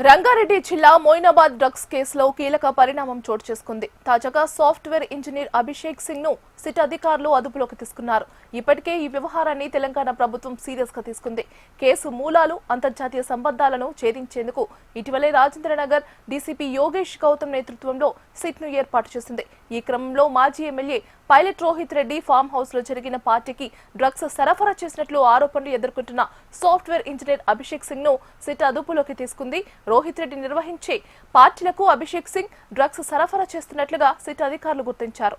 రంగారెడ్డి జిల్లా మోయినాబాద్ డ్రగ్స్ కేసులో కీలక పరిణామం చోటు చేసుకుంది. తాజాగా సాఫ్ట్వేర్ ఇంజనీర్ అభిషేక్ సింగ్ ను సిట్ అధికారులు అదుపులోకి తీసుకున్నారు. ఇప్పటికే ఈ వ్యవహారాన్ని తెలంగాణ ప్రభుత్వం సీరియస్ గా తీసుకుంది. కేసు మూలాలు, అంతర్జాతీయ సంబంధాలను ఛేదించేందుకు ఇటీవలే రాజేంద్రనగర్ డీసీపీ యోగేష్ గౌతమ్ నేతృత్వంలో సిట్ ను ఏర్పాటు చేసింది. ఈ క్రమంలో మాజీ MLA pilot Rohit Reddy farm house లో జరిగిన పార్టీకి డ్రగ్స్ సరఫరా చేసినట్లు ఆరోపణలు ఎదుర్కొంటున్న సాఫ్ట్వేర్ ఇంజనీర్ అభిషేక్ సింగ్ ను సిట్ అదుపులోకి తీసుకుంది. రోహిత్ రెడ్డి నిర్వహించే పార్టీలకు అభిషేక్ సింగ్ డ్రగ్స్ సరఫరా చేస్తున్నట్లుగా సిట్ అధికారులు గుర్తించారు.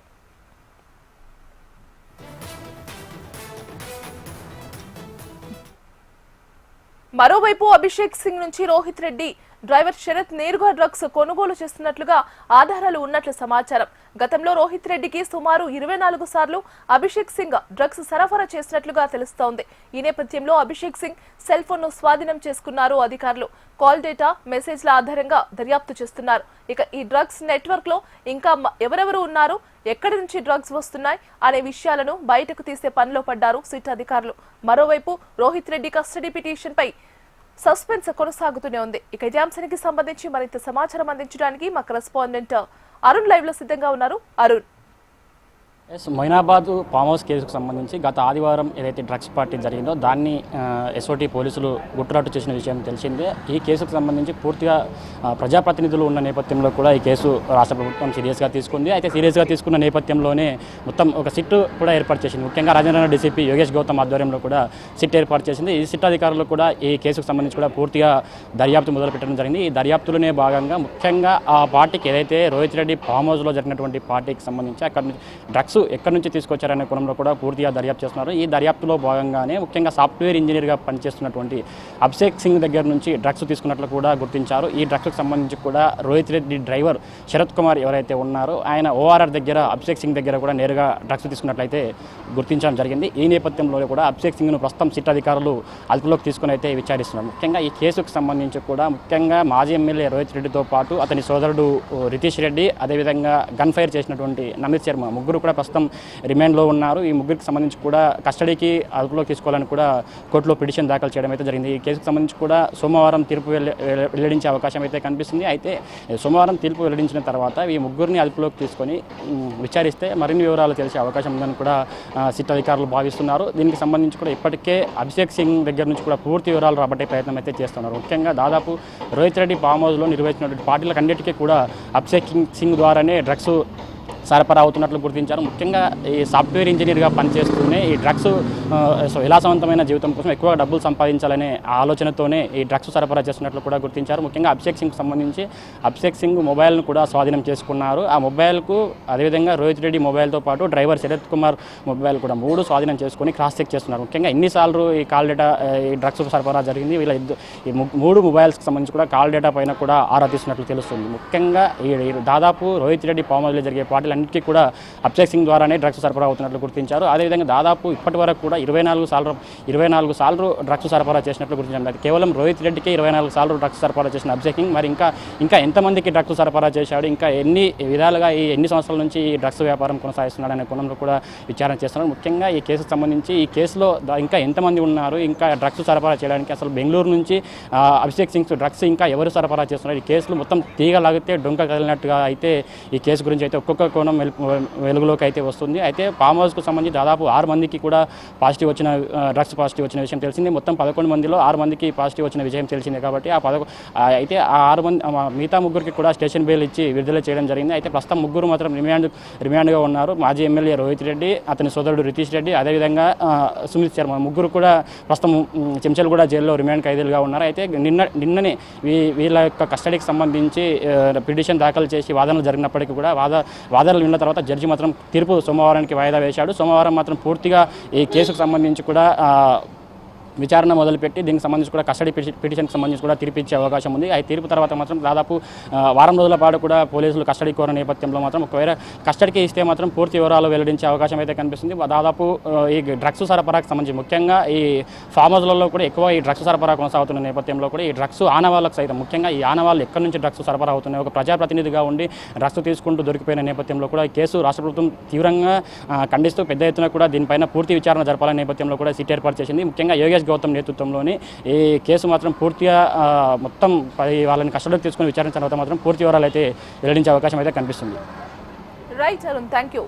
మరోవైపు అభిషేక్ సింగ్ నుంచి రోహిత్ రెడ్డి డ్రైవర్ శరత్ నేరుగా డ్రగ్స్ కొనుగోలు చేస్తున్నట్లుగా ఆధారాలు ఉన్నట్లు సమాచారం. గతంలో రోహిత్ రెడ్డికి సుమారు 24 సార్లు అభిషేక్ సింగ్ డ్రగ్స్ సరఫరా చేసినట్లుగా తెలుస్తోంది. ఈ నేపథ్యంలో అభిషేక్ సింగ్ సెల్ ఫోన్ ను స్వాధీనం చేసుకున్నారు అధికారులు. కాల్ డేటా, మెసేజ్ల ఆధారంగా దర్యాప్తు చేస్తున్నారు. ఇక ఈ డ్రగ్స్ నెట్వర్క్ లో ఇంకా ఎవరెవరు ఉన్నారు, ఎక్కడి నుంచి డ్రగ్స్ వస్తున్నాయి అనే విషయాలను బయటకు తీసే పనిలో పడ్డారు సిట్ అధికారులు. మరోవైపు రోహిత్ రెడ్డి కస్టడీ పిటిషన్ పై సస్పెన్స్ కొనసాగుతూనే ఉంది. ఇక ఇదే అంశానికి సంబంధించి మరింత సమాచారం అందించడానికి మా కరెస్పాండెంట్ అరుణ్ లైవ్ లో సిద్ధంగా ఉన్నారు. అరుణ్, మొయినాబాద్ ఫామ్ హౌస్ కేసుకు సంబంధించి గత ఆదివారం ఏదైతే డ్రగ్స్ పార్టీ జరిగిందో దాన్ని ఎస్ఓటీ పోలీసులు గుట్టురాటు చేసిన విషయం తెలిసిందే. ఈ కేసుకు సంబంధించి పూర్తిగా ప్రజాప్రతినిధులు ఉన్న నేపథ్యంలో కూడా ఈ కేసు రాష్ట్ర ప్రభుత్వం సీరియస్గా తీసుకుంది. అయితే సీరియస్గా తీసుకున్న నేపథ్యంలోనే మొత్తం ఒక సిట్ కూడా ఏర్పాటు చేసింది. ముఖ్యంగా రాజేంద్రనగర్ డీసీపీ యోగేష్ గౌతమ్ ఆధ్వర్యంలో కూడా సిట్ ఏర్పాటు చేసింది. ఈ సిట్ అధికారులు కూడా ఈ కేసుకు సంబంధించి కూడా పూర్తిగా దర్యాప్తు మొదలుపెట్టడం జరిగింది. ఈ దర్యాప్తులోనే భాగంగా ముఖ్యంగా ఆ పార్టీకి ఏదైతే రోహిత్ రెడ్డి ఫామ్ హౌస్లో జరిగినటువంటి పార్టీకి సంబంధించి అక్కడ నుంచి డ్రగ్స్ ఎక్కడి నుంచి తీసుకొచ్చారనే కోణంలో కూడా పూర్తిగా దర్యాప్తు చేస్తున్నారు. ఈ దర్యాప్తులో భాగంగానే ముఖ్యంగా సాఫ్ట్వేర్ ఇంజనీర్గా పనిచేస్తున్నటువంటి అభిషేక్ సింగ్ దగ్గర నుంచి డ్రగ్స్ తీసుకున్నట్లు కూడా గుర్తించారు. ఈ డ్రగ్స్కి సంబంధించి కూడా రోహిత్ రెడ్డి డ్రైవర్ శరత్ కుమార్ ఎవరైతే ఉన్నారో ఆయన ఓఆర్ఆర్ దగ్గర అభిషేక్ సింగ్ దగ్గర కూడా నేరుగా డ్రగ్స్ తీసుకున్నట్లయితే గుర్తించడం జరిగింది. ఈ నేపథ్యంలో కూడా అభిషేక్ సింగ్ను ప్రస్తుతం సిట్ అధికారులు అదుపులోకి తీసుకుని అయితే విచారిస్తున్నారు. ముఖ్యంగా ఈ కేసుకు సంబంధించి కూడా ముఖ్యంగా మాజీ ఎమ్మెల్యే రోహిత్ రెడ్డితో పాటు అతని సోదరుడు రితీష్ రెడ్డి, అదేవిధంగా గన్ ఫైర్ చేసినటువంటి నమిత్ శర్మ ముగ్గురు కూడా ప్రస్తుతం రిమాండ్లో ఉన్నారు. ఈ ముగ్గురికి సంబంధించి కూడా కస్టడీకి అదుపులోకి తీసుకోవాలని కూడా కోర్టులో పిటిషన్ దాఖలు చేయడం అయితే జరిగింది. ఈ కేసుకు సంబంధించి కూడా సోమవారం తీర్పు వెల్లడించే అవకాశం అయితే కనిపిస్తుంది. అయితే సోమవారం తీర్పు వెల్లడించిన తర్వాత ఈ ముగ్గురిని అదుపులోకి తీసుకొని విచారిస్తే మరిన్ని వివరాలు తెలిసే అవకాశం ఉందని కూడా సిట్ అధికారులు భావిస్తున్నారు. దీనికి సంబంధించి కూడా ఇప్పటికే అభిషేక్ సింగ్ దగ్గర నుంచి కూడా పూర్తి వివరాలు రాబట్టే ప్రయత్నం అయితే చేస్తున్నారు. ముఖ్యంగా దాదాపు రోహిత్ రెడ్డి ఫామ్ హౌస్లో నిర్వహించినటువంటి పార్టీలకు అన్నిటికీ కూడా అభిషేక్ సింగ్ ద్వారానే డ్రగ్స్ సరఫరా అవుతున్నట్లు గుర్తించారు. ముఖ్యంగా ఈ సాఫ్ట్వేర్ ఇంజనీర్గా పనిచేస్తూనే ఈ డ్రగ్స్ విలాసవంతమైన జీవితం కోసం ఎక్కువ డబ్బులు సంపాదించాలనే ఆలోచనతోనే ఈ డ్రగ్స్ సరఫరా చేస్తున్నట్లు కూడా గుర్తించారు. ముఖ్యంగా అభిషేక్ సింగ్ సంబంధించి అభిషేక్ సింగ్ మొబైల్ను కూడా స్వాధీనం చేసుకున్నారు. ఆ మొబైల్కు అదేవిధంగా రోహిత్ రెడ్డి మొబైల్తో పాటు డ్రైవర్ శరత్ కుమార్ మొబైల్ కూడా 3 స్వాధీనం చేసుకుని క్రాస్ చెక్ చేస్తున్నారు. ముఖ్యంగా ఎన్నిసార్లు ఈ కాల్ డేటా ఈ డ్రగ్స్ సరఫరా జరిగింది, వీళ్ళ ఈ 3 మొబైల్స్కి సంబంధించి కూడా కాల్ డేటా పైన కూడా ఆరా తీస్తున్నట్లు తెలుస్తుంది. ముఖ్యంగా ఈ దాదాపు రోహిత్ రెడ్డి ఫామ్ హౌస్లో జరిగే పార్టీలు అన్నిటికీ కూడా అభిషేక్ సింగ్ ద్వారానే డ్రగ్స్ సరఫరా అవుతున్నట్లు గుర్తించారు. అదేవిధంగా దాదాపు ఇప్పటి వరకు కూడా 24 సార్లు డ్రగ్స్ సరఫరా చేసినట్లు గుర్తించారు. కేవలం రోహిత్ రెడ్డికి 24 సార్లు డ్రగ్స్ సరఫరా చేసిన అభిషేక్ సింగ్ మరి ఇంకా ఎంతమందికి డ్రగ్స్ సరఫరా చేశాడు, ఇంకా ఎన్ని విధాలుగా ఎన్ని సంవత్సరాల నుంచి ఈ డ్రగ్స్ వ్యాపారం కొనసాగిస్తున్నాడు అనే కోణంలో కూడా విచారణ చేస్తున్నారు. ముఖ్యంగా ఈ కేసుకు సంబంధించి ఈ కేసులో ఇంకా ఎంతమంది ఉన్నారు, ఇంకా డ్రగ్స్ సరఫరా చేయడానికి అసలు బెంగళూరు నుంచి అభిషేక్ సింగ్ డ్రగ్స్ ఇంకా ఎవరు సరఫరా చేస్తున్నారు, ఈ కేసులు మొత్తం తీగలాగితే డొంక కదిలినట్టుగా అయితే ఈ కేసు గురించి అయితే ఒక్కొక్క కోణం వెలుగులోకి అయితే వస్తుంది. అయితే ఫామ్ హౌస్కు సంబంధించి దాదాపు 6 మందికి కూడా డ్రగ్స్ పాజిటివ్ వచ్చిన విషయం తెలిసింది. మొత్తం 11 మందిలో 6 మందికి పాజిటివ్ వచ్చిన విషయం తెలిసిందే. కాబట్టి అయితే ఆ 6 మంది మిగతా ముగ్గురికి కూడా స్టేషన్ బెయిల్ ఇచ్చి విడుదల చేయడం జరిగింది. అయితే ప్రస్తుతం ముగ్గురు మాత్రం రిమాండ్గా ఉన్నారు. మాజీ ఎమ్మెల్యే రోహిత్ రెడ్డి, అతని సోదరుడు రితీష్ రెడ్డి, అదేవిధంగా సుమిత్ శర్మ ముగ్గురు కూడా ప్రస్తుతం చెంచల్గూడ జైల్లో రిమాండ్ ఖైదీలుగా ఉన్నారు. అయితే నిన్ననే వీళ్ళ యొక్క కస్టడీకి సంబంధించి పిటిషన్ దాఖలు చేసి వాదనలు జరిగినప్పటికీ కూడా వాదనలు విన్న తర్వాత జడ్జి మాత్రం తీర్పు సోమవారానికి వాయిదా వేశాడు. సోమవారం మాత్రం పూర్తిగా ఈ కేసుకు సంబంధించి కూడా విచారణ మొదలుపెట్టి దీనికి సంబంధించి కూడా కస్టడీ పిటిషన్కి సంబంధించి కూడా తీర్పు ఇచ్చే అవకాశం ఉంది. ఆ తీర్పు తర్వాత మాత్రం దాదాపు వారం రోజుల పాటు కూడా పోలీసులు కస్టడీ కోరిన నేపథ్యంలో మాత్రం ఒకవేళ కస్టడీకి ఇస్తే మాత్రం పూర్తి వివరాలు వెల్లడించే అవకాశం అయితే కనిపిస్తుంది. దాదాపు ఈ డ్రగ్స్ సరఫరాకు సంబంధించి ముఖ్యంగా ఈ ఫామ్ హౌస్లలో కూడా ఎక్కువ ఈ డ్రగ్స్ సరఫరా కొనసాగుతున్న నేపథ్యంలో కూడా ఈ డ్రగ్స్ ఆనవాళ్ళకు సైతం ముఖ్యంగా ఈ ఆనవాళ్ళు ఎక్కడి నుంచి డ్రగ్స్ సరఫరా అవుతున్నాయి, ఒక ప్రజాప్రతినిధిగా ఉండి డ్రగ్స్ తీసుకుంటూ దొరికిపోయిన నేపథ్యంలో కూడా ఈ కేసు రాష్ట్ర ప్రభుత్వం తీవ్రంగా ఖండిస్తూ పెద్ద ఎత్తున కూడా దీనిపైన పూర్తి విచారణ జరపాలనే నేపథ్యంలో కూడా సిట్ ఏర్పాటు చేసింది. ముఖ్యంగా యోగేష్ వైఎస్ గౌతమ్ నేతృత్వంలోని ఈ కేసు మాత్రం పూర్తిగా మొత్తం వాళ్ళని కస్టడీలోకి తీసుకుని విచారణ తర్వాత మాత్రం పూర్తి వివరాలు అయితే వెల్లడించే అవకాశం అయితే కనిపిస్తుంది. Right Arun, thank you.